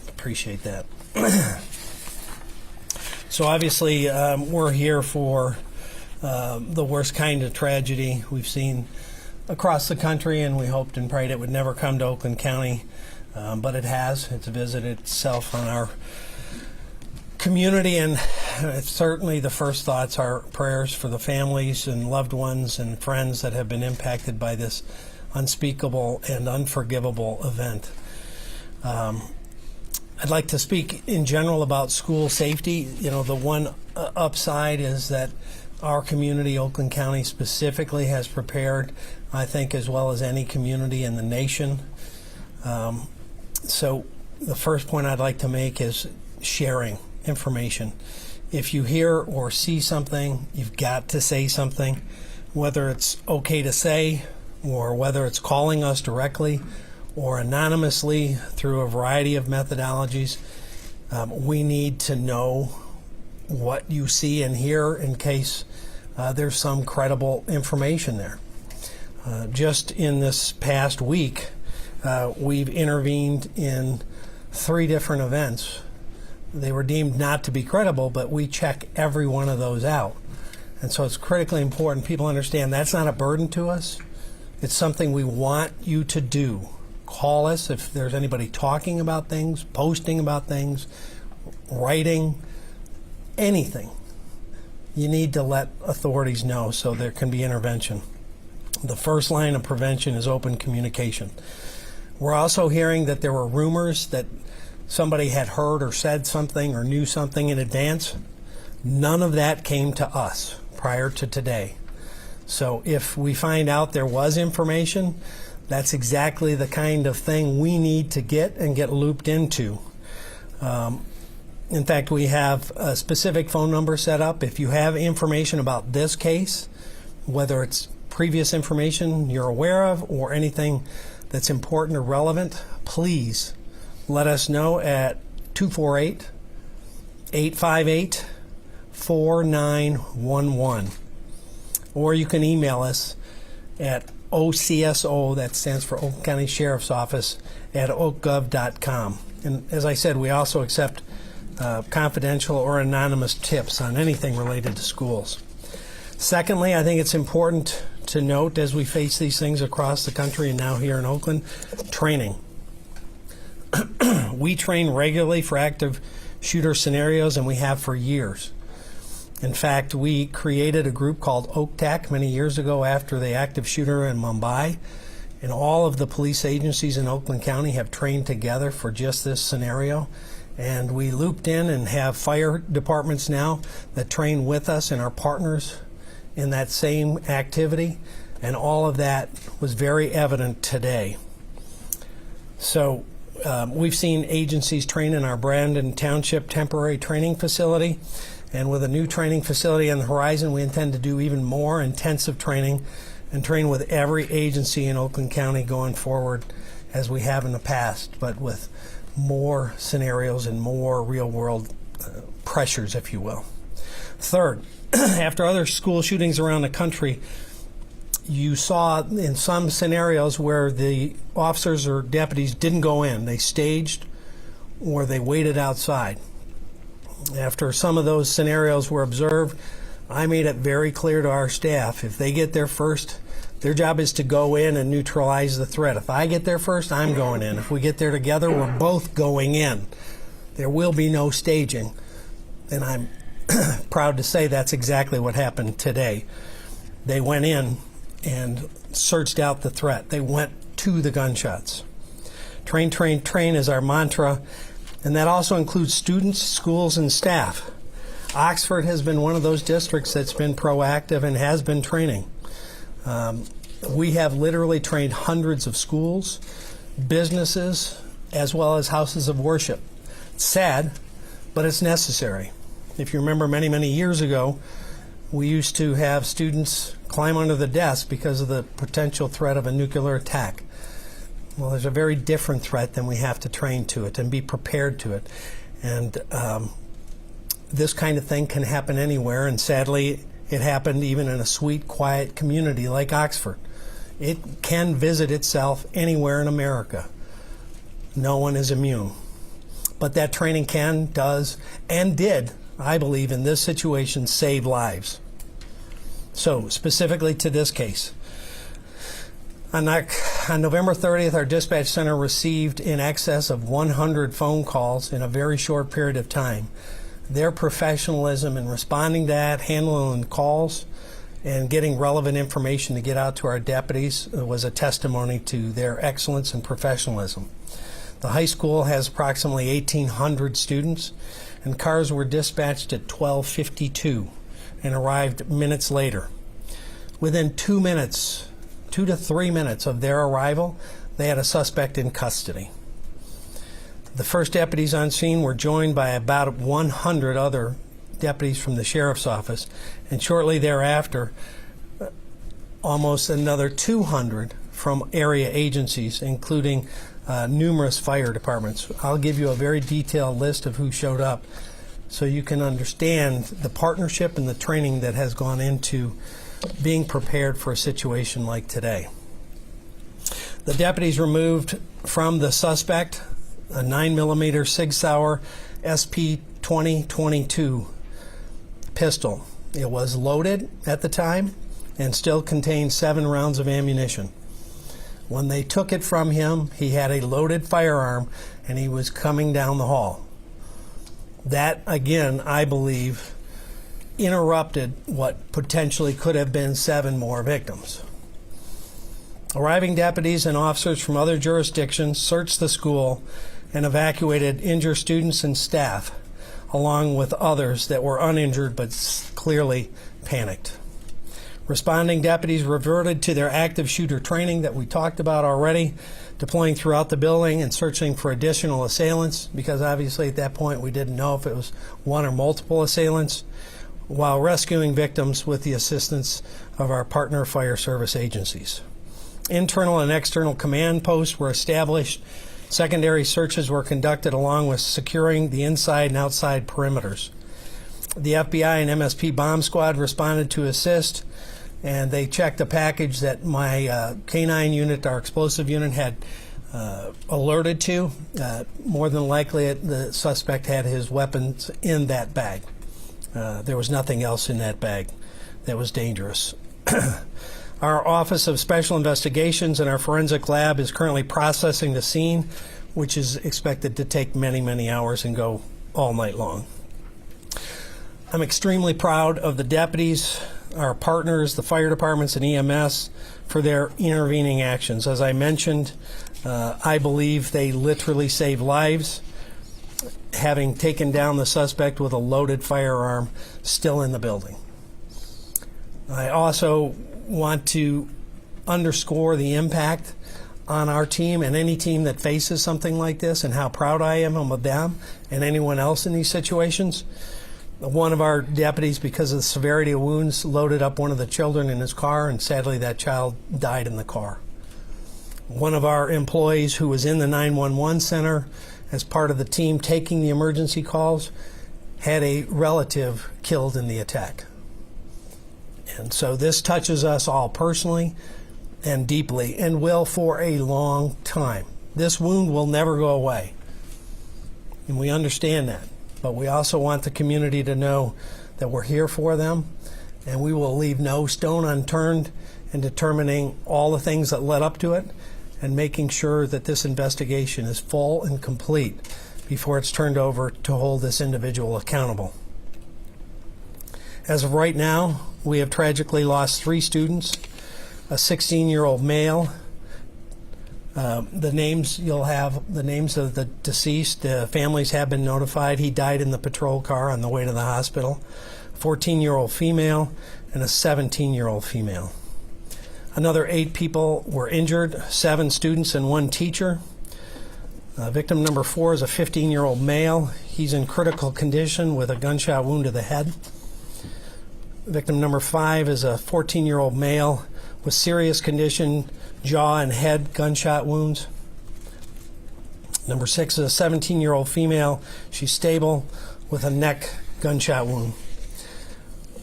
Appreciate that. So obviously we're here for the worst kind of tragedy we've seen across the country, and we hoped and prayed it would never come to Oakland County, but it has. It's visited itself on our community, and certainly the first thoughts are prayers for the families and loved ones and friends that have been impacted by this unspeakable and unforgivable event. I'd like to speak in general about school safety. You know, the one upside is that our community, Oakland County specifically, has prepared, I think, as well as any community in the nation. So the first point I'd like to make is sharing information. If you hear or see something, you've got to say something, whether it's okay to say or whether it's calling us directly or anonymously through a variety of methodologies. We need to know what you see and hear in case there's some credible information there. Just in this past week, we've intervened in 3 different events. They were deemed not to be credible, but we check every one of those out. And so it's critically important people understand that's not a burden to us. It's something we want you to do. Call us if there's anybody talking about things, posting about things, writing, anything. You need to let authorities know so there can be intervention. The first line of prevention is open communication. We're also hearing that there were rumors that somebody had heard or said something or knew something in advance. None of that came to us prior to today. So if we find out there was information, that's exactly the kind of thing we need to get and get looped into. In fact, we have a specific phone number set up. If you have information about this case, whether it's previous information you're aware of or anything that's important or relevant, please let us know at 248-858-4911. Or you can email us at OCSO, that stands for Oakland County Sheriff's Office, at oakgov.com. And as I said, we also accept confidential or anonymous tips on anything related to schools. Secondly, I think it's important to note as we face these things across the country and now here in Oakland, training. We train regularly for active shooter scenarios, and we have for years. In fact, we created a group called OakTAC many years ago after the active shooter in Mumbai, and all of the police agencies in Oakland County have trained together for just this scenario. And we looped in and have fire departments now that train with us and are partners in that same activity, and all of that was very evident today. So we've seen agencies train in our Brandon Township temporary training facility, and with a new training facility on the horizon, we intend to do even more intensive training and train with every agency in Oakland County going forward as we have in the past, but with more scenarios and more real-world pressures, if you will. Third, after other school shootings around the country, you saw in some scenarios where the officers or deputies didn't go in. They staged or they waited outside. After some of those scenarios were observed, I made it very clear to our staff, if they get there first, their job is to go in and neutralize the threat. If I get there first, I'm going in. If we get there together, we're both going in. There will be no staging. And I'm proud to say that's exactly what happened today. They went in and searched out the threat. They went to the gunshots. Train, train, train is our mantra, and that also includes students, schools, and staff. Oxford has been one of those districts that's been proactive and has been training. We have literally trained hundreds of schools, businesses, as well as houses of worship. It's sad, but it's necessary. If you remember many, many years ago, we used to have students climb under the desk because of the potential threat of a nuclear attack. Well, there's a very different threat than we have to train to it and be prepared to it. And this kind of thing can happen anywhere, and sadly, it happened even in a sweet, quiet community like Oxford. It can visit itself anywhere in America. No one is immune. But that training can, does, and did, I believe, in this situation, save lives. So, specifically to this case, on November 30th, our dispatch center received in excess of 100 phone calls in a very short period of time. Their professionalism in responding to that, handling calls, and getting relevant information to get out to our deputies was a testimony to their excellence and professionalism. The high school has approximately 1,800 students, and cars were dispatched at 12:52 and arrived minutes later. Within 2 minutes, 2 to 3 minutes of their arrival, they had a suspect in custody. The first deputies on scene were joined by about 100 other deputies from the sheriff's office, and shortly thereafter, almost another 200 from area agencies, including numerous fire departments. I'll give you a very detailed list of who showed up so you can understand the partnership and the training that has gone into being prepared for a situation like today. The deputies removed from the suspect a 9mm Sig Sauer SP 2022 pistol. It was loaded at the time and still contained 7 rounds of ammunition. When they took it from him, he had a loaded firearm and he was coming down the hall. That, again, I believe, interrupted what potentially could have been 7 more victims. Arriving deputies and officers from other jurisdictions searched the school and evacuated injured students and staff, along with others that were uninjured but clearly panicked. Responding deputies reverted to their active shooter training that we talked about already, deploying throughout the building and searching for additional assailants, because obviously at that point we didn't know if it was one or multiple assailants, while rescuing victims with the assistance of our partner fire service agencies. Internal and external command posts were established. Secondary searches were conducted along with securing the inside and outside perimeters. The FBI and MSP bomb squad responded to assist, and they checked a package that my K-9 unit, our explosive unit, had alerted to. More than likely, the suspect had his weapons in that bag. There was nothing else in that bag that was dangerous. Our Office of Special Investigations and our forensic lab is currently processing the scene, which is expected to take many, many hours and go all night long. I'm extremely proud of the deputies, our partners, the fire departments and EMS, for their intervening actions. As I mentioned, I believe they literally saved lives, having taken down the suspect with a loaded firearm still in the building. I also want to underscore the impact on our team and any team that faces something like this, and how proud I am of them and anyone else in these situations. One of our deputies, because of the severity of wounds, loaded up one of the children in his car, and sadly that child died in the car. One of our employees who was in the 911 center as part of the team taking the emergency calls had a relative killed in the attack. And so this touches us all personally and deeply, and will for a long time. This wound will never go away, and we understand that. But we also want the community to know that we're here for them, and we will leave no stone unturned in determining all the things that led up to it and making sure that this investigation is full and complete before it's turned over to hold this individual accountable. As of right now, we have tragically lost 3 students, a 16-year-old male. You'll have the names of the deceased. The families have been notified. He died in the patrol car on the way to the hospital. 14-year-old female and a 17-year-old female. Another 8 people were injured, 7 students and 1 teacher. Victim number 4 is a 15-year-old male. He's in critical condition with a gunshot wound to the head. Victim number 5 is a 14-year-old male with serious condition, jaw and head gunshot wounds. Number 6 is a 17-year-old female. She's stable with a neck gunshot wound.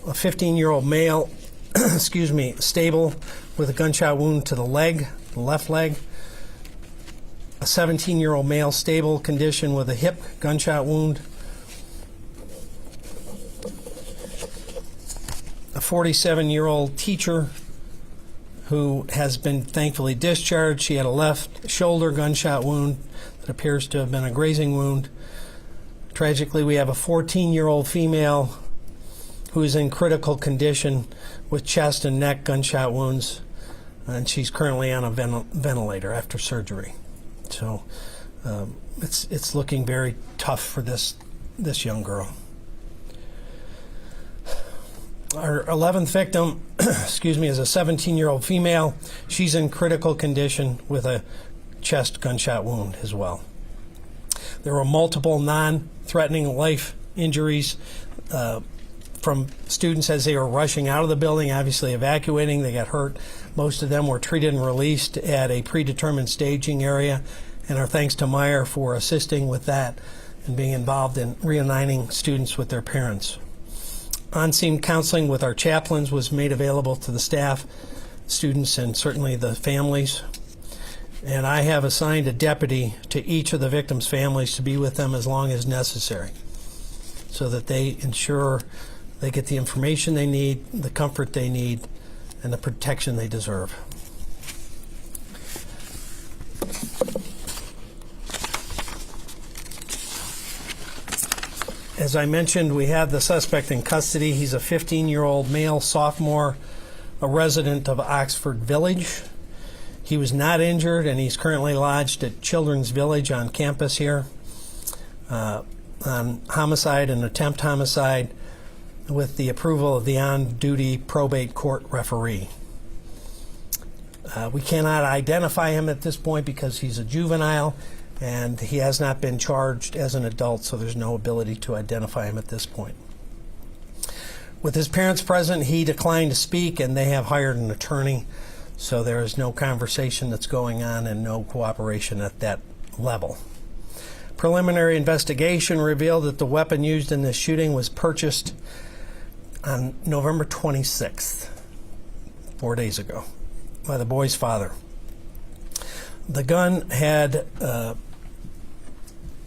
A 15-year-old male, stable with a gunshot wound to the leg, the left leg. a 17-year-old male, stable condition with a hip gunshot wound. A 47-year-old teacher who has been thankfully discharged. She had a left shoulder gunshot wound that appears to have been a grazing wound. Tragically, we have a 14-year-old female who is in critical condition with chest and neck gunshot wounds, and she's currently on a ventilator after surgery. So it's looking very tough for this young girl. Our 11th victim, is a 17-year-old female. She's in critical condition with a chest gunshot wound as well. There were multiple non-threatening life injuries from students as they were rushing out of the building, obviously evacuating. They got hurt. Most of them were treated and released at a predetermined staging area, and our thanks to Meyer for assisting with that and being involved in reuniting students with their parents. On-scene counseling with our chaplains was made available to the staff, students, and certainly the families. And I have assigned a deputy to each of the victims' families to be with them as long as necessary, so that they ensure they get the information they need, the comfort they need, and the protection they deserve. As I mentioned, we have the suspect in custody. He's a 15-year-old male sophomore, a resident of Oxford Village. He was not injured, and he's currently lodged at Children's Village on campus here on homicide and attempt homicide with the approval of the on-duty probate court referee. We cannot identify him at this point because he's a juvenile, and he has not been charged as an adult, so there's no ability to identify him at this point. With his parents present, he declined to speak, and they have hired an attorney, so there is no conversation that's going on and no cooperation at that level. Preliminary investigation revealed that the weapon used in this shooting was purchased on November 26th, 4 days ago, by the boy's father. The gun had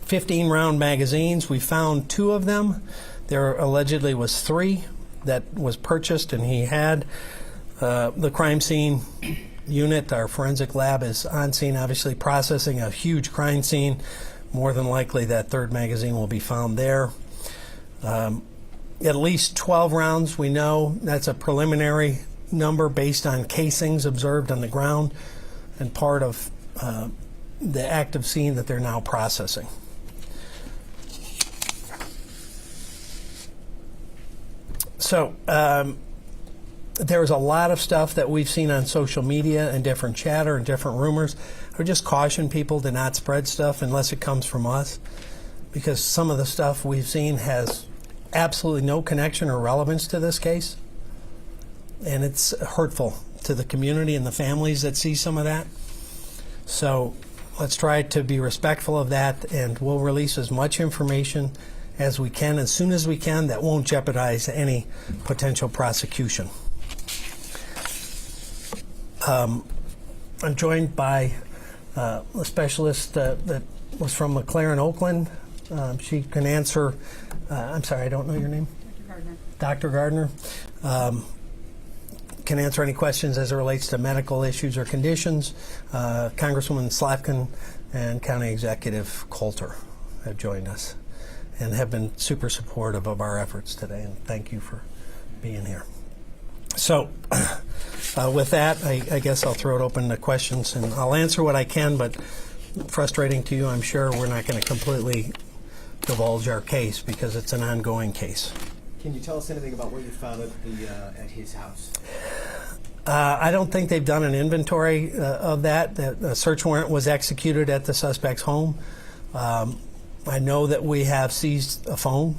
15-round magazines. We found 2 of them. There allegedly was 3 that was purchased, and he had the crime scene unit. Our forensic lab is on scene, obviously processing a huge crime scene. More than likely that 3rd magazine will be found there. At least 12 rounds, we know. That's a preliminary number based on casings observed on the ground and part of the active scene that they're now processing. So there's a lot of stuff that we've seen on social media and different chatter and different rumors. I would just caution people to not spread stuff unless it comes from us, because some of the stuff we've seen has absolutely no connection or relevance to this case, and it's hurtful to the community and the families that see some of that. So let's try to be respectful of that, and we'll release as much information as we can, as soon as we can, that won't jeopardize any potential prosecution. I'm joined by a specialist that was from McLaren, Oakland. She can answer, I'm sorry, I don't know your name? Dr. Gardner. Can answer any questions as it relates to medical issues or conditions. Congresswoman Slavkin and County Executive Coulter have joined us and have been super supportive of our efforts today, and thank you for being here. So with that, I guess I'll throw it open to questions, and I'll answer what I can, but frustrating to you, I'm sure. We're not going to completely divulge our case because it's an ongoing case. Can you tell us anything about what you found at his house? I don't think they've done an inventory of that. A search warrant was executed at the suspect's home. I know that we have seized a phone,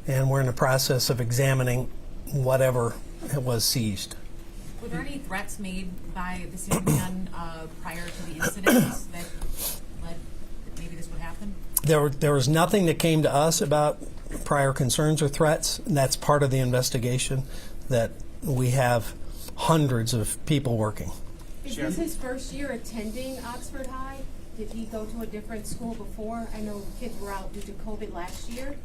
and we're in the process of examining whatever it was seized. Were there any threats made by this young man prior to the incidents that led that maybe this would happen? There was nothing that came to us about prior concerns or threats, and that's part of the investigation, that we have hundreds of people working. Is this his first year attending Oxford High? Did he go to a different school before? I know kids were out due to COVID last year.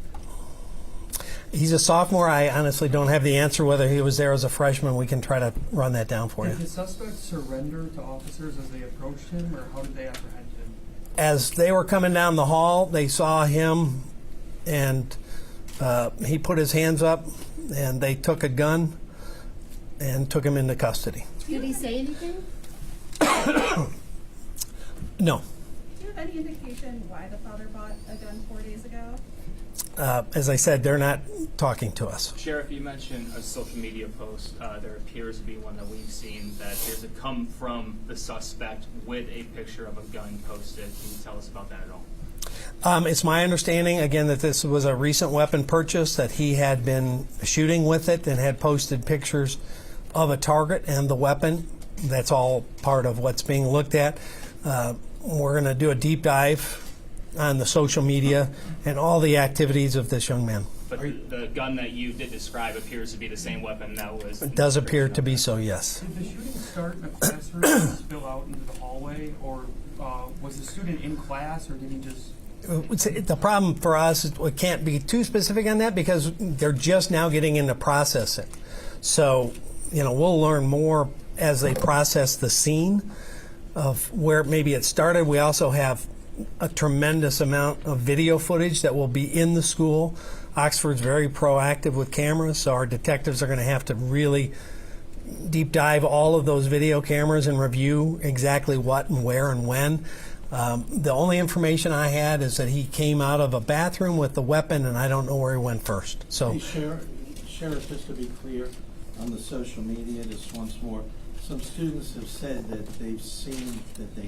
He's a sophomore. I honestly don't have the answer whether he was there as a freshman. We can try to run that down for you. Did the suspect surrender to officers as they approached him, or how did they apprehend him? As they were coming down the hall, they saw him, and he put his hands up, and they took a gun and took him into custody. Did he say anything? No. Do you have any indication why the father bought a gun 4 days ago? As I said, they're not talking to us. Sheriff, you mentioned a social media post. There appears to be one that we've seen that appears to come from the suspect with a picture of a gun posted. Can you tell us about that at all? It's my understanding, again, that this was a recent weapon purchase, that he had been shooting with it and had posted pictures of a target and the weapon. That's all part of what's being looked at. We're going to do a deep dive on the social media and all the activities of this young man. But the gun that you did describe appears to be the same weapon that was... It does appear to be so, yes. Did the shooting start in a classroom and spill out into the hallway, or was the student in class, or did he just... The problem for us is we can't be too specific on that because they're just now getting into processing. So, we'll learn more as they process the scene of where maybe it started. We also have a tremendous amount of video footage that will be in the school. Oxford's very proactive with cameras, so our detectives are going to have to really deep dive all of those video cameras and review exactly what and where and when. The only information I had is that he came out of a bathroom with the weapon, and I don't know where he went first. So, Hey, Sheriff, just to be clear, on the social media, just once more, some students have said that they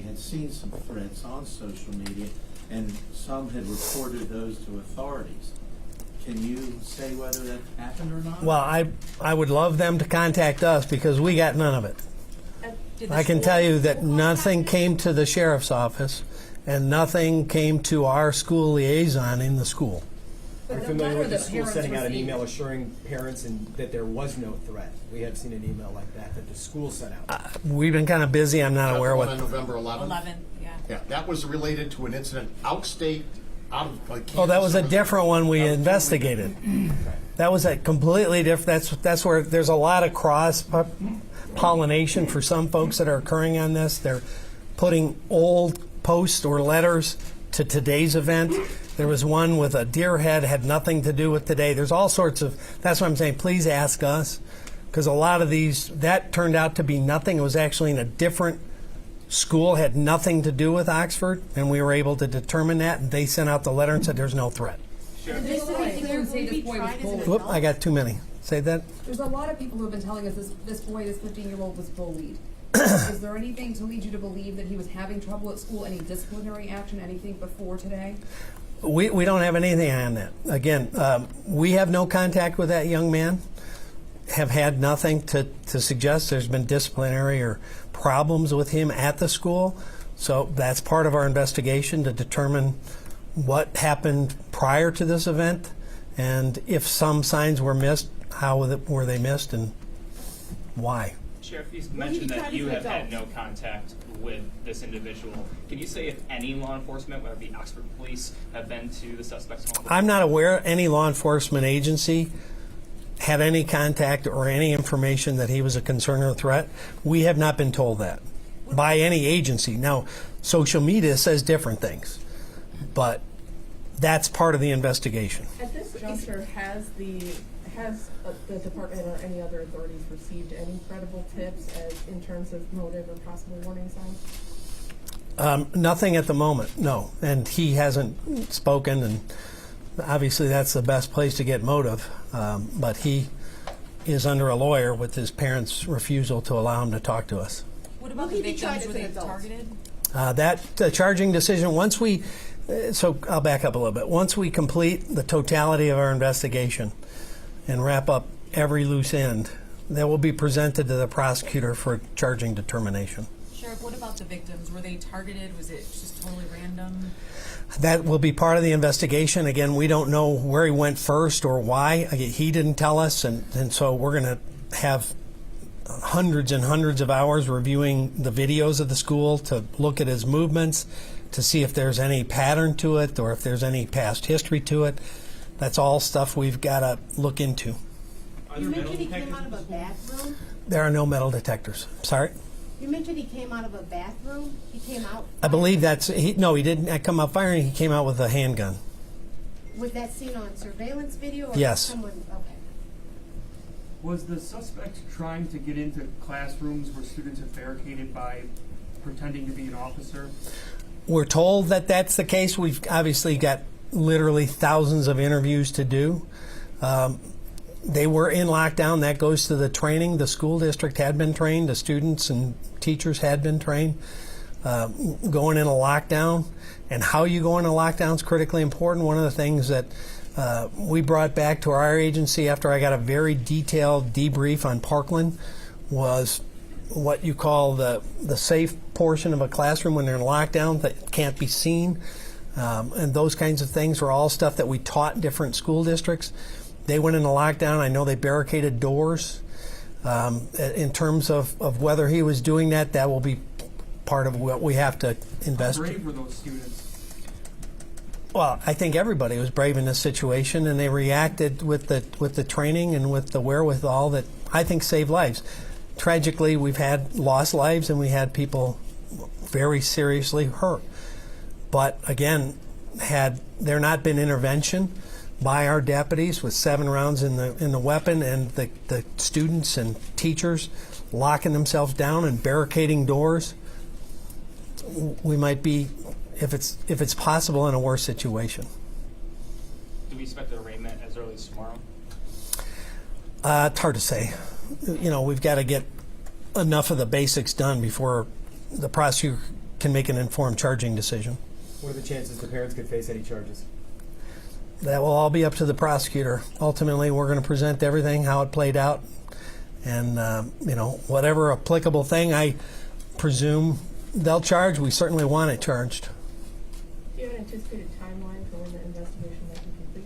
had seen some threats on social media, and some had reported those to authorities. Can you say whether that happened or not? well, I would love them to contact us because we got none of it. Did the I can school- tell you that nothing came to the sheriff's office, and nothing came to our school liaison in the school. Are you familiar with the school sending out an email assuring parents that there was no threat? We have seen an email like that the school sent out. We've been kind of busy. I'm not aware One what. on November 11th? 11, yeah. Yeah, that was related to an incident outstate, out of Kansas. Oh, that was a Or- different one we That was investigated. That was a completely different. That's where there's a lot of cross pollination for some folks that are occurring on this. They're putting old posts or letters to today's event. There was one with a deer head, had nothing to do with today. There's all sorts of. That's why I'm saying, please ask us, because a lot of these that turned out to be nothing. It was actually in a different school, had nothing to do with Oxford, and we were able to determine that. And they sent out the letter and said there's no threat. Did they say there would be tried as an Whoop! adult? I got too many. Say that. There's a lot of people who have been telling us this boy, this 15-year-old, was bullied. Is there anything to lead you to believe that he was having trouble at school, any disciplinary action, anything before today? We don't have anything on that. Again, we have no contact with that young man, have had nothing to suggest there's been disciplinary or problems with him at the school. So that's part of our investigation to determine what happened prior to this event, and if some signs were missed, how were they missed and why. Sheriff, you mentioned that you have had no contact with this individual. Can you say if any law enforcement, whether it be Oxford Police, have been to the suspect's home? I'm not aware any law enforcement agency had any contact or any information that he was a concern or threat. We have not been told that by any agency. Now, social media says different things, but that's part of the investigation. At this juncture, has the department or any other authorities received any credible tips in terms of motive or possible warning signs? Nothing at the moment, no. And he hasn't spoken, and obviously that's the best place to get motive. But he is under a lawyer with his parents' refusal to allow him to talk to us. What about the victims? Were they targeted? That charging decision, once we, so I'll back up a little bit. Once we complete the totality of our investigation and wrap up every loose end, that will be presented to the prosecutor for charging determination. Sheriff, what about the victims? Were they targeted? Was it just totally random? That will be part of the investigation. Again, we don't know where he went first or why. He didn't tell us, and so we're going to have hundreds and hundreds of hours reviewing the videos of the school to look at his movements, to see if there's any pattern to it or if there's any past history to it. That's all stuff we've got to look into. You mentioned he came out of a bathroom. There are no metal detectors. Sorry? You mentioned he came out of a bathroom. He came out. I believe he didn't come out firing. He came out with a handgun. Was that seen on surveillance video? Or Yes. Someone, okay. Was the suspect trying to get into classrooms where students are barricaded by pretending to be an officer? We're told that that's the case. We've obviously got literally thousands of interviews to do. They were in lockdown. That goes to the training. The school district had been trained. The students and teachers had been trained. Going in a lockdown and how you go into lockdown is critically important. One of the things that we brought back to our agency after I got a very detailed debrief on Parkland was what you call the safe portion of a classroom when they're in lockdown that can't be seen. And those kinds of things were all stuff that we taught different school districts. They went into lockdown. I know they barricaded doors. In terms of whether he was doing that, that will be part of what we have to investigate. How brave were those students? Well, I think everybody was brave in this situation, and they reacted with the training and with the wherewithal that I think saved lives. Tragically, we've had lost lives, and we had people very seriously hurt. But again, had there not been intervention by our deputies with 7 rounds in the weapon and the students and teachers locking themselves down and barricading doors, we might be, if it's possible, in a worse situation. Do we expect an arraignment as early as tomorrow? It's hard to say. We've got to get enough of the basics done before the prosecutor can make an informed charging decision. What are the chances the parents could face any charges? That will all be up to the prosecutor. Ultimately, we're going to present everything, how it played out, and whatever applicable thing I presume they'll charge, we certainly want it charged. Do you have an anticipated timeline for when the investigation might be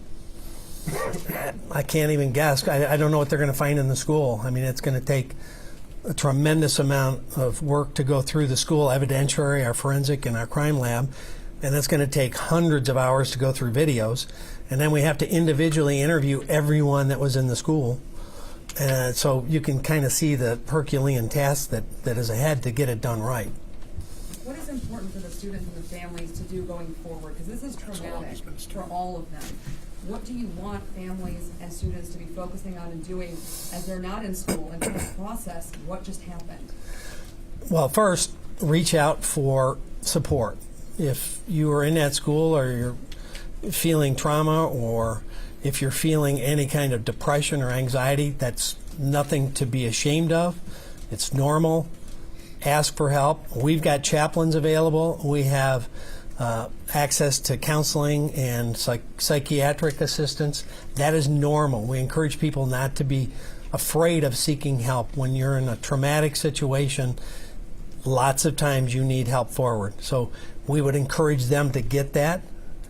complete? I can't even guess. I don't know what they're going to find in the school. I mean, it's going to take a tremendous amount of work to go through the school evidentiary, our forensic, and our crime lab, and it's going to take hundreds of hours to go through videos. And then we have to individually interview everyone that was in the school. So you can kind of see the Herculean task that is ahead to get it done right. What is important for the students and the families to do going forward? Because this is traumatic for all of them. What do you want families and students to be focusing on and doing as they're not in school and trying to process what just happened? Well, first, reach out for support. If you are in that school or you're feeling trauma, or if you're feeling any kind of depression or anxiety, that's nothing to be ashamed of. It's normal. Ask for help. We've got chaplains available. We have access to counseling and psychiatric assistance. That is normal. We encourage people not to be afraid of seeking help. When you're in a traumatic situation, lots of times you need help forward. So we would encourage them to get that,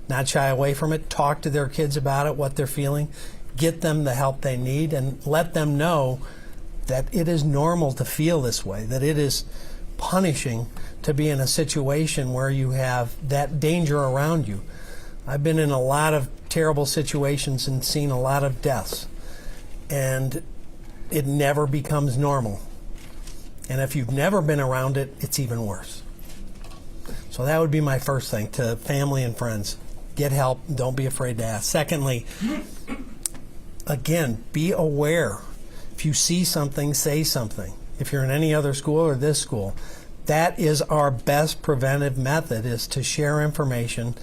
not shy away from it, talk to their kids about it, what they're feeling, get them the help they need, and let them know that it is normal to feel this way, that it is punishing to be in a situation where you have that danger around you. I've been in a lot of terrible situations and seen a lot of deaths, and it never becomes normal. And if you've never been around it, it's even worse. So that would be my first thing to family and friends. Get help. Don't be afraid to ask. Secondly, again, be aware. If you see something, say something. If you're in any other school or this school, that is our best preventive method, is to share information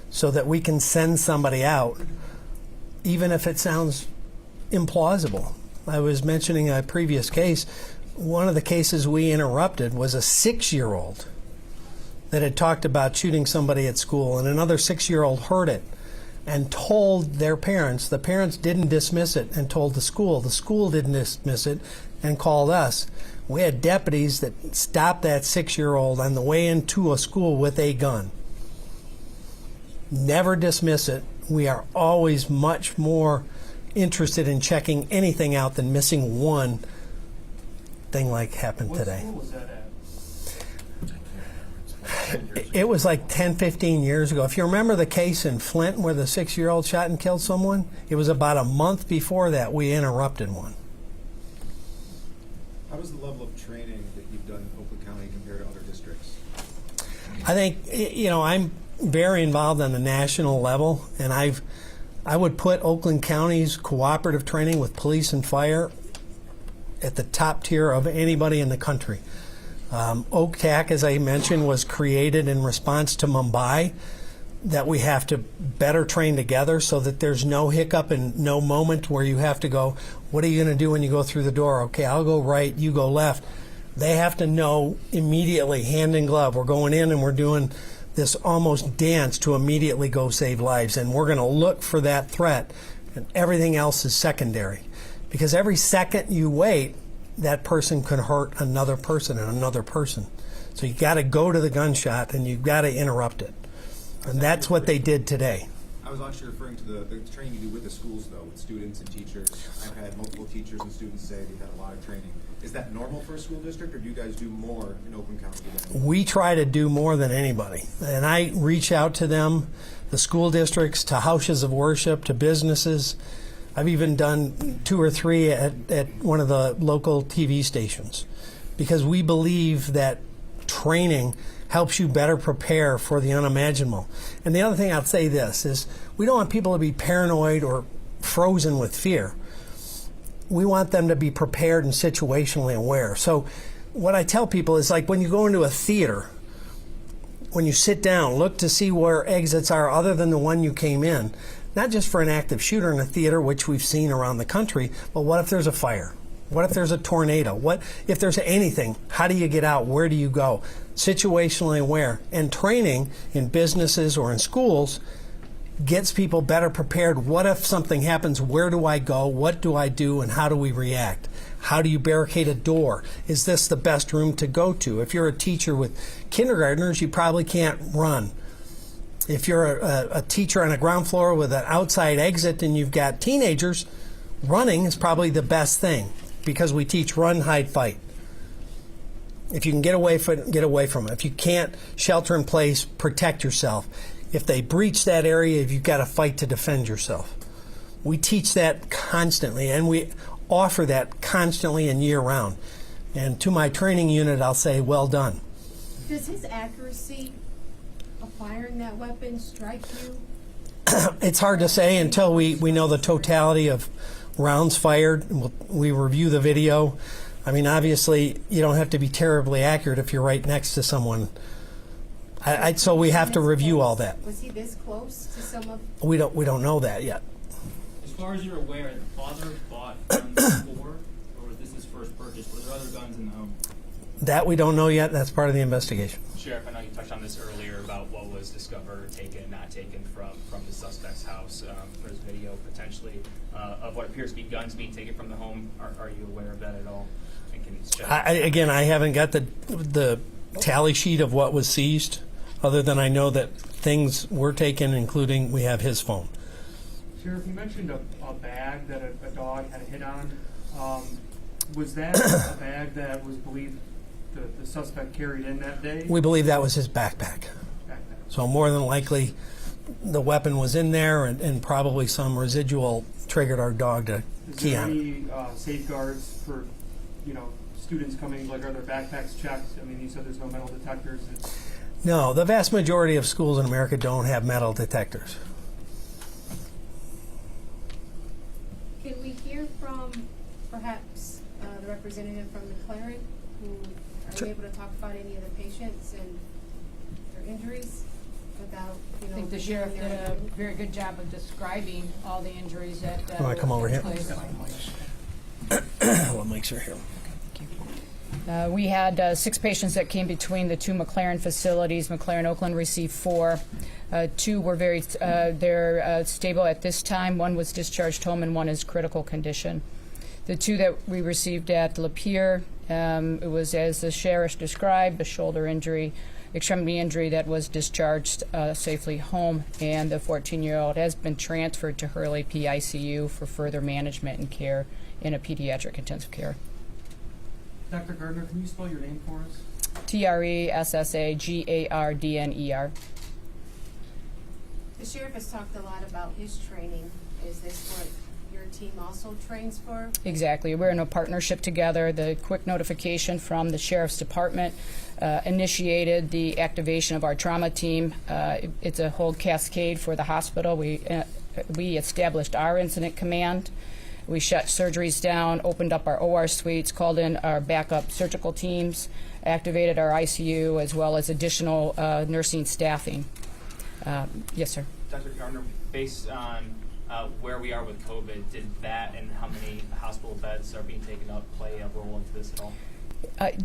so that we can send somebody out, even if it sounds implausible. I was mentioning a previous case. One of the cases we interrupted was a 6-year-old that had talked about shooting somebody at school, and another 6-year-old heard it and told their parents. The parents didn't dismiss it and told the school. The school didn't dismiss it and called us. We had deputies that stopped that 6-year-old on the way into a school with a gun. Never dismiss it. We are always much more interested in checking anything out than missing one thing like happened today. What school was that at? It was like 10, 15 years ago. If you remember the case in Flint where the 6-year-old shot and killed someone, it was about a month before that we interrupted one. How does the level of training that you've done in Oakland County compare to other districts? I think, I'm very involved on the national level, and I would put Oakland County's cooperative training with police and fire at the top tier of anybody in the country. OAKTAC, as I mentioned, was created in response to Mumbai, that we have to better train together so that there's no hiccup and no moment where you have to go, what are you going to do when you go through the door? Okay, I'll go right, you go left. They have to know immediately, hand in glove, we're going in and we're doing this almost dance to immediately go save lives. And we're going to look for that threat, and everything else is secondary. Because every second you wait, that person could hurt another person and another person. So you got to go to the gunshot and you've got to interrupt it. And that's what they did today. I was actually referring to the training you do with the schools, though, with students and teachers. I've had multiple teachers and students say they've had a lot of training. Is that normal for a school district, or do you guys do more in Oakland County? We try to do more than anybody. And I reach out to them, the school districts, to houses of worship, to businesses. I've even done 2 or 3 at one of the local TV stations, because we believe that training helps you better prepare for the unimaginable. And the other thing I'll say this is, we don't want people to be paranoid or frozen with fear. We want them to be prepared and situationally aware. So what I tell people is, like, when you go into a theater, when you sit down, look to see where exits are other than the one you came in. Not just for an active shooter in a theater, which we've seen around the country, but what if there's a fire? What if there's a tornado? What if there's anything? How do you get out? Where do you go? Situationally aware. And training in businesses or in schools gets people better prepared. What if something happens? Where do I go? What do I do? And how do we react? How do you barricade a door? Is this the best room to go to? If you're a teacher with kindergartners, you probably can't run. If you're a teacher on a ground floor with an outside exit and you've got teenagers, running is probably the best thing, because we teach run, hide, fight. If you can get away from it, get away from it. If you can't, shelter in place, protect yourself. If they breach that area, you've got to fight to defend yourself. We teach that constantly, and we offer that constantly and year-round. And to my training unit, I'll say, well done. Does his accuracy of firing that weapon strike you? It's hard to say until we know the totality of rounds fired. We review the video. I mean, obviously, you don't have to be terribly accurate if you're right next to someone. So we have to review all that. Was he this close to some of? We don't know that yet. As far as you're aware, the father bought guns before, or was this his first purchase? Were there other guns in the home? That we don't know yet. That's part of the investigation. Sheriff, I know you touched on this earlier about what was discovered or taken, not taken from the suspect's house. There's video potentially of what appears to be guns being taken from the home. Are you aware of that at all? And can you Again, I haven't got the tally sheet of what was seized, other than I know that things were taken, including we have his phone. Sheriff, you mentioned a bag that a dog had a hit on. Was that a bag that was believed the suspect carried in that day? We believe that was his backpack. So more than likely, the weapon was in there, and probably some residual triggered our dog to key on it. Is there any safeguards for, students coming? Like, are their backpacks checked? I mean, you said there's no metal detectors. No, the vast majority of schools in America don't have metal detectors. Can we hear from perhaps the representative from McLaren, who are you able to talk about any of the patients and their injuries without, I think the sheriff did a very good job of describing all the injuries that Want to come over here? place. What makes her here? We had 6 patients that came between the 2 McLaren facilities. McLaren Oakland received 4. 2 were they're stable at this time. 1 was discharged home, and 1 is critical condition. The 2 that we received at Lapeer, it was, as the sheriff described, a shoulder injury, extremity injury that was discharged safely home, and the 14-year-old has been transferred to Hurley PICU for further management and care in a pediatric intensive care. Dr. Gardner, can you spell your name for us? TRESSAGARDNER. The sheriff has talked a lot about his training. Is this what your team also trains for? Exactly. We're in a partnership together. The quick notification from the Sheriff's Department initiated the activation of our trauma team. It's a whole cascade for the hospital. We established our incident command. We shut surgeries down, opened up our OR suites, called in our backup surgical teams, activated our ICU, as well as additional nursing staffing. Yes, sir. Dr. Gardner, based on where we are with COVID, did that and how many hospital beds are being taken up play a role into this at all?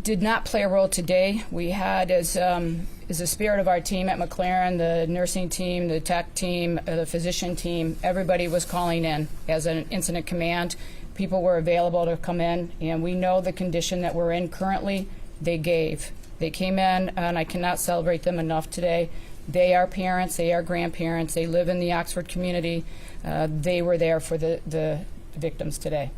Did not play a role today. We had, as the spirit of our team at McLaren, the nursing team, the tech team, the physician team, everybody was calling in as an incident command. People were available to come in, and we know the condition that we're in currently. They came in, and I cannot celebrate them enough today. They are parents, they are grandparents, they live in the Oxford community. They were there for the victims today.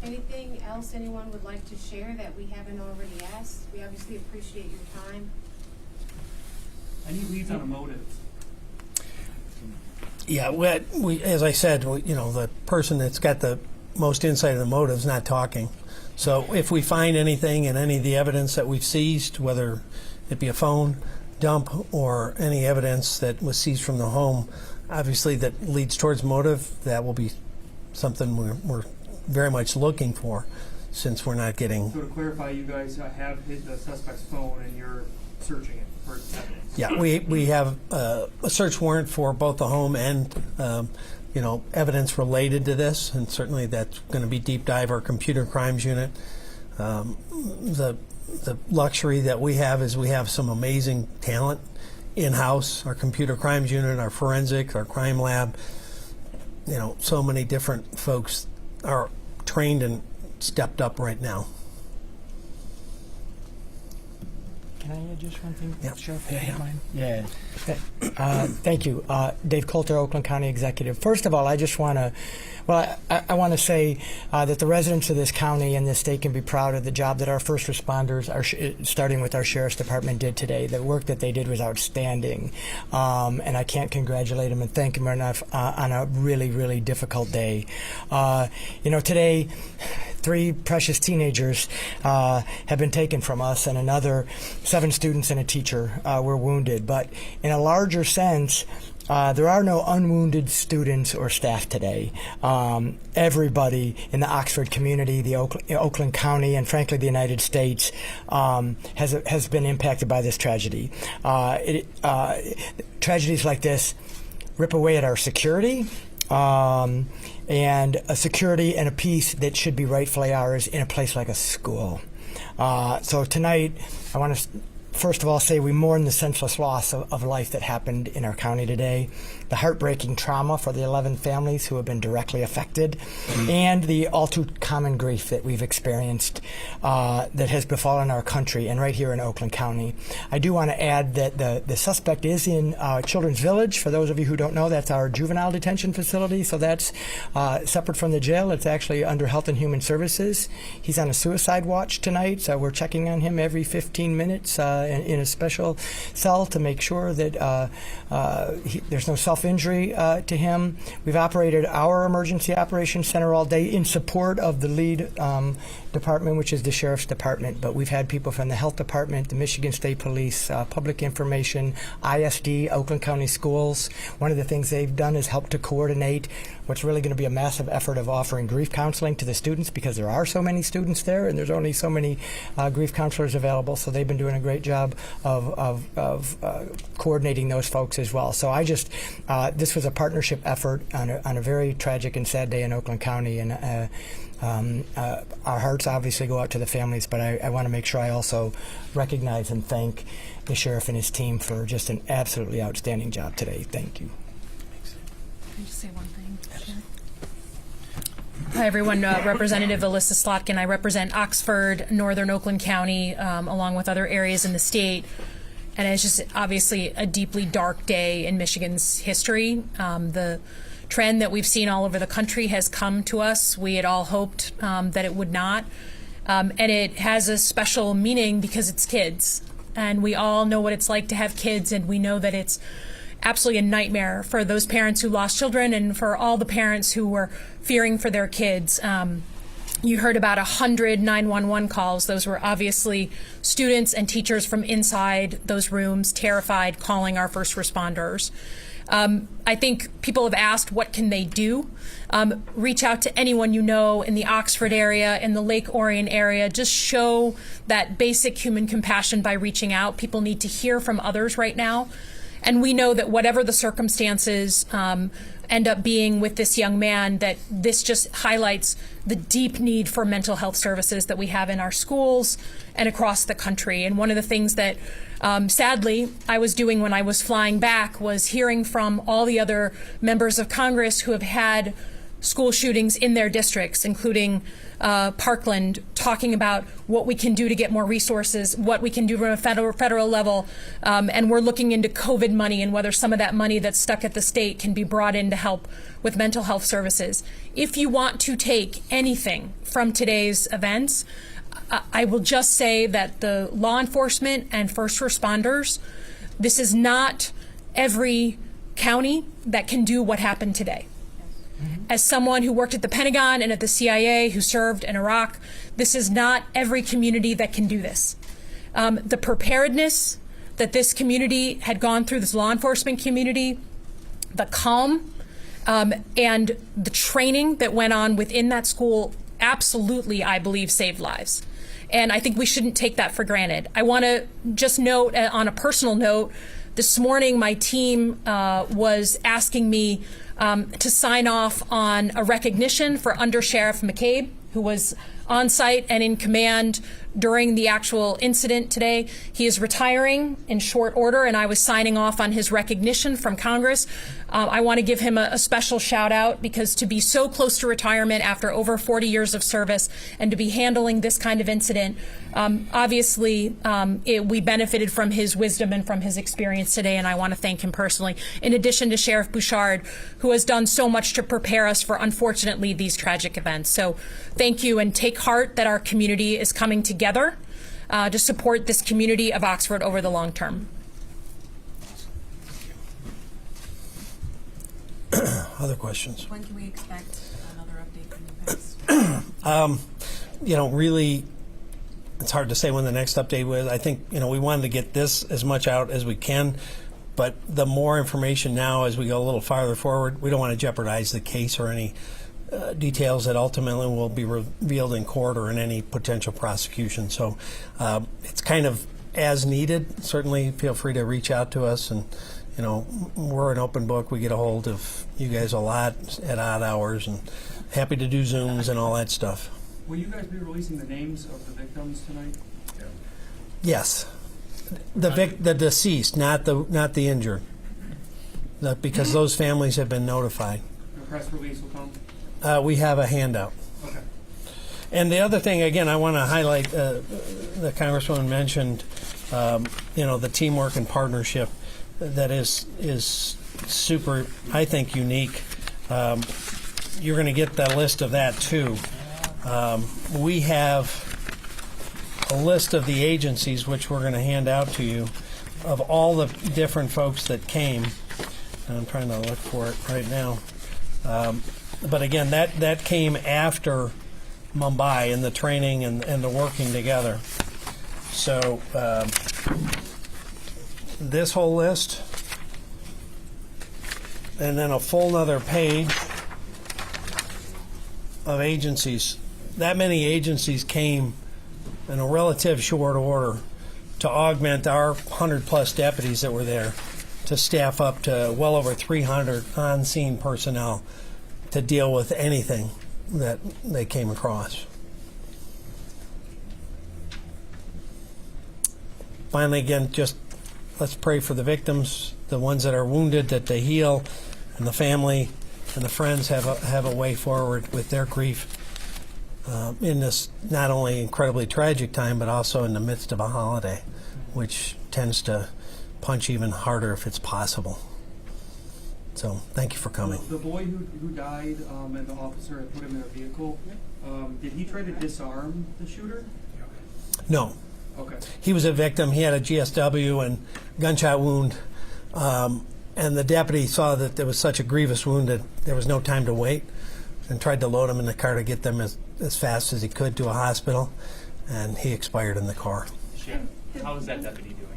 Anything else anyone would like to share that we haven't already asked? We obviously appreciate your time. Any leads on a motive? Yeah, we as I said, the person that's got the most insight of the motive is not talking. So if we find anything in any of the evidence that we've seized, whether it be a phone dump or any evidence that was seized from the home, obviously that leads towards motive, that will be something we're very much looking for, since we're not getting. So to clarify, you guys have hit the suspect's phone and you're searching it for evidence. Yeah, we have a search warrant for both the home and evidence related to this, and certainly that's going to be deep dive our computer crimes unit. The luxury that we have is we have some amazing talent in-house, our computer crimes unit, our forensic, our crime lab. So many different folks are trained and stepped up right now. Can I add just one thing? Yeah. Sheriff, Yeah, if you yeah. don't mind? Yeah. Thank you. Dave Coulter, Oakland County Executive. First of all, I just want to, I want to say that the residents of this county and this state can be proud of the job that our first responders, starting with our Sheriff's Department, did today. The work that they did was outstanding. And I can't congratulate them and thank them enough on a really, really difficult day. Today, 3 precious teenagers have been taken from us, and another 7 students and a teacher were wounded. But in a larger sense, there are no unwounded students or staff today. Everybody in the Oxford community, the Oakland County, and frankly the United States has been impacted by this tragedy. Tragedies like this rip away at our security. And a security and a peace that should be rightfully ours in a place like a school. So tonight, I want to first of all say we mourn the senseless loss of life that happened in our county today, the heartbreaking trauma for the 11 families who have been directly affected, and the all too common grief that we've experienced that has befallen our country and right here in Oakland County. I do want to add that the suspect is in Children's Village. For those of you who don't know, that's our juvenile detention facility, so that's separate from the jail. It's actually under Health and Human Services. He's on a suicide watch tonight, so we're checking on him every 15 minutes in a special cell to make sure that there's no self-injury to him. We've operated our emergency operations center all day in support of the lead department, which is the Sheriff's Department, but we've had people from the Health Department, the Michigan State Police, Public Information, ISD, Oakland County Schools. One of the things they've done is help to coordinate what's really going to be a massive effort of offering grief counseling to the students, because there are so many students there and there's only so many grief counselors available, so they've been doing a great job of coordinating those folks as well. So this was a partnership effort on a very tragic and sad day in Oakland County, and our hearts obviously go out to the families, but I want to make sure I also recognize and thank the sheriff and his team for just an absolutely outstanding job today. Thank you. Can I just say one thing? Hi, everyone. Representative Alyssa Slotkin. I represent Oxford, Northern Oakland County, along with other areas in the state. And it's just obviously a deeply dark day in Michigan's history. The trend that we've seen all over the country has come to us. We had all hoped that it would not. And it has a special meaning because it's kids. And we all know what it's like to have kids, and we know that it's absolutely a nightmare for those parents who lost children and for all the parents who were fearing for their kids. You heard about 100 911 calls. Those were obviously students and teachers from inside those rooms, terrified, calling our first responders. I think people have asked, what can they do? Reach out to anyone you know in the Oxford area, in the Lake Orion area. Just show that basic human compassion by reaching out. People need to hear from others right now. And we know that whatever the circumstances end up being with this young man, that this just highlights the deep need for mental health services that we have in our schools and across the country. And one of the things that sadly I was doing when I was flying back was hearing from all the other members of Congress who have had school shootings in their districts, including Parkland, talking about what we can do to get more resources, what we can do from a federal level, and we're looking into COVID money and whether some of that money that's stuck at the state can be brought in to help with mental health services. If you want to take anything from today's events, I will just say that the law enforcement and first responders, this is not every county that can do what happened today. As someone who worked at the Pentagon and at the CIA, who served in Iraq, this is not every community that can do this. The preparedness that this community had gone through, this law enforcement community, the calm and the training that went on within that school absolutely, I believe, saved lives. And I think we shouldn't take that for granted. I want to just note, on a personal note, this morning my team was asking me to sign off on a recognition for Under Sheriff McCabe, who was on site and in command during the actual incident today. He is retiring in short order, and I was signing off on his recognition from Congress. I want to give him a special shout out, because to be so close to retirement after over 40 years of service and to be handling this kind of incident, obviously we benefited from his wisdom and from his experience today, and I want to thank him personally, in addition to Sheriff Bouchard, who has done so much to prepare us for, unfortunately, these tragic events. So thank you, and take heart that our community is coming together to support this community of Oxford over the long term. Other questions? When can we expect another update from you guys? Really, it's hard to say when the next update was. I think, we wanted to get this as much out as we can, but the more information now as we go a little farther forward, we don't want to jeopardize the case or any details that ultimately will be revealed in court or in any potential prosecution. So it's kind of as needed. Certainly feel free to reach out to us, and we're an open book. We get a hold of you guys a lot at odd hours, and happy to do Zooms and all that stuff. Will you guys be releasing the names of the victims tonight? Yeah. Yes, the deceased, not the injured, because those families have been notified. The press release will come? We have a handout. Okay. And the other thing, again, I want to highlight, the Congresswoman mentioned, the teamwork and partnership that is super, I think, unique. You're going to get the list of that too. We have a list of the agencies, which we're going to hand out to you, of all the different folks that came. And I'm trying to look for it right now. But again, that came after Mumbai and the training and the working together. So this whole list, and then a full other page of agencies. That many agencies came in a relative short order to augment our 100+ deputies that were there, to staff up to well over 300 on-scene personnel to deal with anything that they came across. Finally, again, just let's pray for the victims, the ones that are wounded, that they heal, and the family and the friends have a way forward with their grief in this not only incredibly tragic time, but also in the midst of a holiday, which tends to punch even harder if it's possible. So thank you for coming. The boy who died and the officer had put him in a vehicle, did he try to disarm the shooter? No. Okay. He was a victim. He had a GSW and gunshot wound. And the deputy saw that there was such a grievous wound that there was no time to wait, and tried to load him in the car to get them as fast as he could to a hospital, and he expired in the car. Sheriff, how is that deputy doing?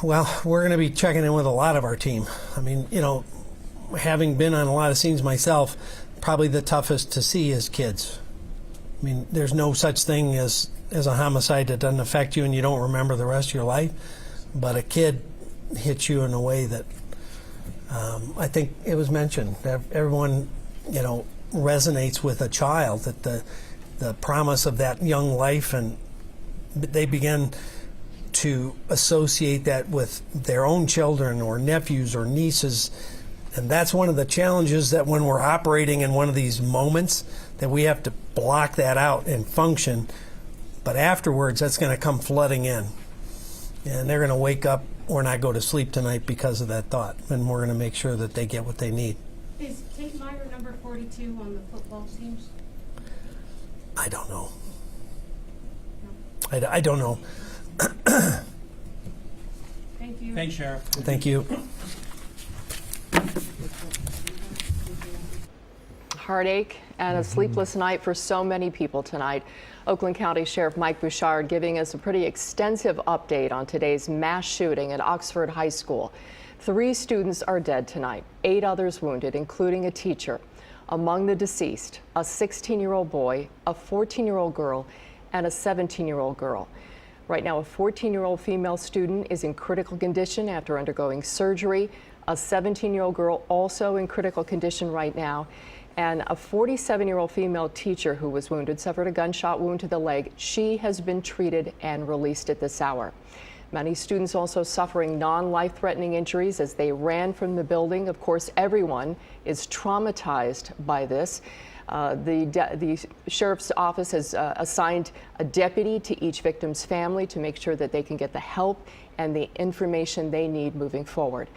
Well, we're going to be checking in with a lot of our team. I mean, you know, having been on a lot of scenes myself, probably the toughest to see is kids. I mean, there's no such thing as a homicide that doesn't affect you and you don't remember the rest of your life, but a kid hits you in a way that I think it was mentioned. Everyone, you know, resonates with a child, that the promise of that young life, and they begin to associate that with their own children or nephews or nieces. And that's one of the challenges, that when we're operating in one of these moments, that we have to block that out and function. But afterwards, that's going to come flooding in. And they're going to wake up or not go to sleep tonight because of that thought. And we're going to make sure that they get what they need. Is Tate Meyer number 42 on the football teams? I don't know. No. I don't know. Thank you. Thanks, Sheriff. Thank you. Heartache and a sleepless night for so many people tonight. Oakland County Sheriff Mike Bouchard giving us a pretty extensive update on today's mass shooting at Oxford High School. 3 students are dead tonight, 8 others wounded, including a teacher. Among the deceased, a 16-year-old boy, a 14-year-old girl, and a 17-year-old girl. Right now, a 14-year-old female student is in critical condition after undergoing surgery. A 17-year-old girl also in critical condition right now. And a 47-year-old female teacher who was wounded suffered a gunshot wound to the leg. She has been treated and released at this hour. Many students also suffering non-life-threatening injuries as they ran from the building. Of course, everyone is traumatized by this. The sheriff's office has assigned a deputy to each victim's family to make sure that they can get the help and the information they need moving forward.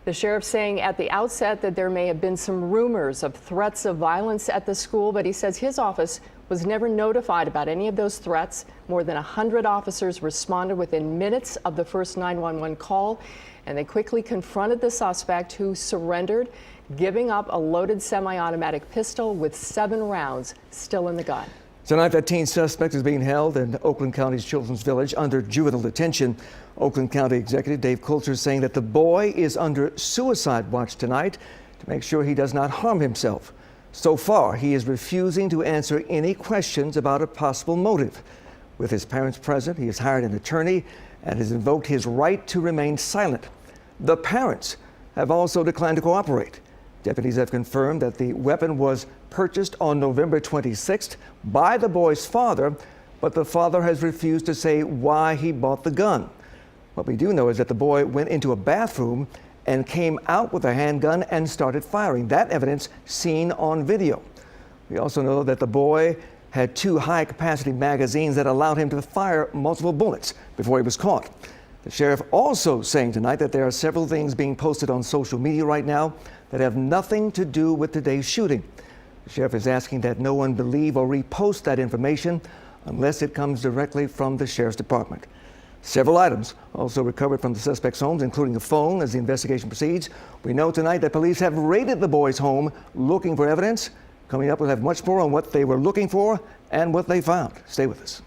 The sheriff saying at the outset that there may have been some rumors of threats of violence at the school, but he says his office was never notified about any of those threats. More than 100 officers responded within minutes of the first 911 call, and they quickly confronted the suspect, who surrendered, giving up a loaded semi-automatic pistol with 7 rounds still in the gun. Tonight, that teen suspect is being held in Oakland County's Children's Village under juvenile detention. Oakland County Executive Dave Coulter is saying that the boy is under suicide watch tonight to make sure he does not harm himself. So far, he is refusing to answer any questions about a possible motive. With his parents present, he has hired an attorney and has invoked his right to remain silent. The parents have also declined to cooperate. Deputies have confirmed that the weapon was purchased on November 26th by the boy's father, but the father has refused to say why he bought the gun. What we do know is that the boy went into a bathroom and came out with a handgun and started firing. That evidence seen on video. We also know that the boy had 2 high-capacity magazines that allowed him to fire multiple bullets before he was caught. The sheriff also saying tonight that there are several things being posted on social media right now that have nothing to do with today's shooting. The sheriff is asking that no one believe or repost that information unless it comes directly from the sheriff's department. Several items also recovered from the suspect's homes, including a phone, as the investigation proceeds. We know tonight that police have raided the boy's home looking for evidence. Coming up, we'll have much more on what they were looking for and what they found. Stay with us.